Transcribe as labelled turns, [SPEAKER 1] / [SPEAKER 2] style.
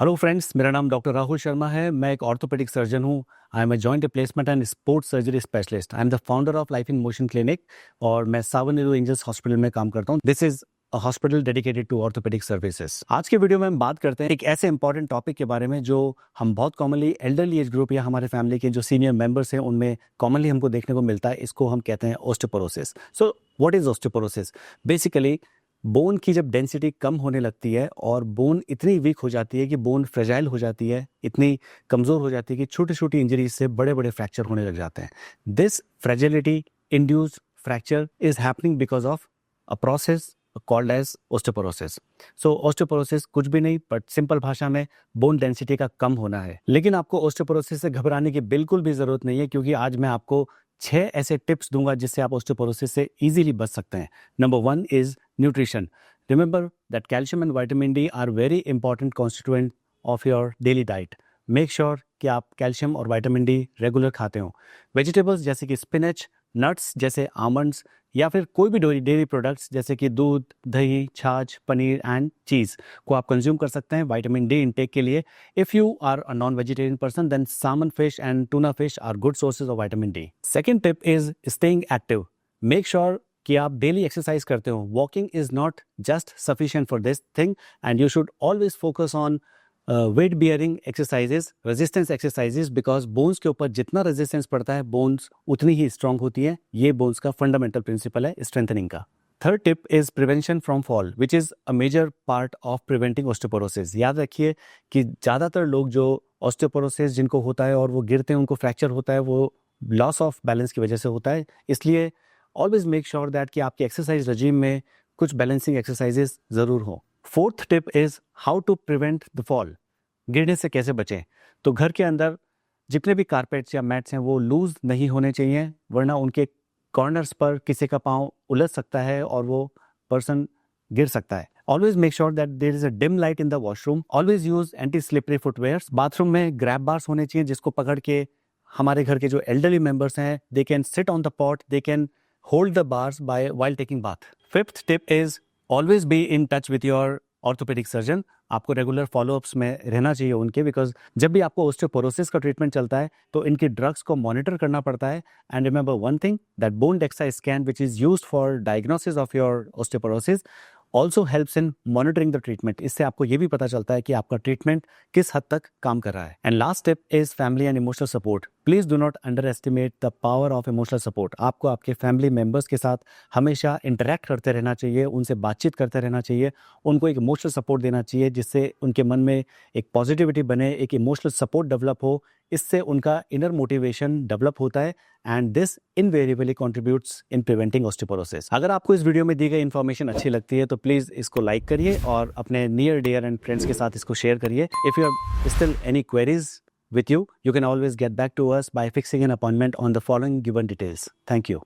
[SPEAKER 1] Hello friends, मेरा नाम doctor Rahul Sharma है। मैं एक ऑर्थोपेडिक सर्जन हूँ। I am a joint replacement and sports surgery specialist. I am the founder of Life in Motion Clinic और मैं सावन नीरो एंजल्स हॉस्पिटल में काम करता हूँ। This is a hospital dedicated to orthopaedic services. आज के video में हम बात करते हैं एक ऐसे इंपॉर्टेंट टॉपिक के बारे में जो हम बहुत कॉमनली एल्डरली एज ग्रुप या हमारे फैमिली के जो सीनियर मेंबर्स हैं उनमें कॉमनली हमको देखने को मिलता है। इसको हम कहते हैं osteoporosis. So what is osteoporosis? Basically bone की जब डेंसिटी कम होने लगती है और बोन इतनी वीक हो जाती है कि बोन फ्रेजाइल हो जाती है, इतनी कमज़ोर हो जाती है कि छोटी छोटी इंजरीज से बड़े बड़े फ्रैक्चर होने लग जाते हैं। This fragility induced fracture is happening because of a process called as osteoporosis. So osteoporosis कुछ भी नहीं बट सिंपल भाषा में बोन डेंसिटी का कम होना है। लेकिन आपको ऑस्टियोपोरोसिस से घबराने की बिल्कुल भी जरूरत नहीं है, क्योंकि आज मैं आपको 6 ऐसे टिप्स दूंगा जिससे आप ऑस्टियोपोरोसिस से इजीली बच सकते हैं। Number 1 is nutrition. Remember that calcium and vitamin D R very important constituent of your daily diet. Make sure कि आप कैल्शियम और विटामिन डी रेगुलर खाते हो। वेजिटेबल्स जैसे कि स्पिनच, नट्स जैसे आमंड्स या फिर कोई भी डेयरी प्रोडक्ट्स जैसे कि दूध, दही, छाछ, पनीर एंड चीज़ को आप कंज्यूम कर सकते हैं विटामिन डी इंटेक के लिए। If you are a non vegetarian person then salmon fish and tuna fish are good sources of vitamin D. Second tip is staying active. Make sure कि आप daily exercise करते हो। Walking is not just sufficient for this thing and you should always focus on weight bearing exercises, resistance exercises, because bones के ऊपर जितना resistance पड़ता है bones उतनी ही स्ट्रांग होती है। ये बोन्स का फंडामेंटल प्रिंसिपल है स्ट्रेंथनिंग का। Third tip is prevention from fall which is a major part of preventing osteoporosis. याद रखिए कि ज़्यादातर लोग जो ऑस्टियोपोरोसिस जिनको होता है और वो गिरते हैं, उनको फ्रैक्चर होता है, वो लॉस ऑफ बैलेंस की वजह से होता है। इसलिए ऑलवेज मेक श्योर दैट कि आपके एक्सरसाइज रजीम में कुछ बैलेंसिंग एक्सरसाइजेस ज़रूर हो। Fourth tip is how to prevent the fall. गिरने से कैसे बचें? तो घर के अंदर जितने भी कारपेट्स या मैट्स हैं वो लूज नहीं होने चाहिए, वरना उनके कॉर्नर्स पर किसी का पाँव उलझ सकता है और वो पर्सन गिर सकता है। Always make sure that there is a dim light in the washroom. Always use anti slippery footwears. Bathroom में ग्रैब बार्स होने चाहिए जिसको पकड़ के हमारे घर के जो एल्डरली मेंबर्स हैं they can sit on the pot, they can hold the bars by while taking bath. Fifth tip is always be in touch with your orthopaedic surgeon. आपको रेगुलर फॉलोअप्स में रहना चाहिए उनके, बिकॉज जब भी आपको osteoporosis का ट्रीटमेंट चलता है तो इनकी ड्रग्स को मॉनिटर करना पड़ता है। And remember one thing that bone DEXA scan which is used for diagnosis of your osteoporosis also helps in monitoring the treatment. इससे आपको ये भी पता चलता है कि आपका ट्रीटमेंट किस हद तक काम कर रहा है। And last tip is family and emotional support. Please do not under estimate the power of emotional support. आपको आपके फैमिली मेंबर्स के साथ हमेशा इंटरेक्ट करते रहना चाहिए, उनसे बातचीत करते रहना चाहिए, उनको एक इमोशनल सपोर्ट देना चाहिए जिससे उनके मन में एक पॉजिटिविटी बने, एक इमोशनल सपोर्ट डेवलप हो। इससे उनका इनर मोटिवेशन डेवलप होता है and this invariably contributes in preventing osteoporosis. अगर आपको इस वीडियो में दी गई इन्फॉर्मेशन अच्छी लगती है तो प्लीज़ इसको लाइक करिए और अपने नियर डियर एंड फ्रेंड्स के साथ इसको शेयर करिए। If you have still any queries with you, you can always get back to us by fixing an appointment on the following given details. Thank you.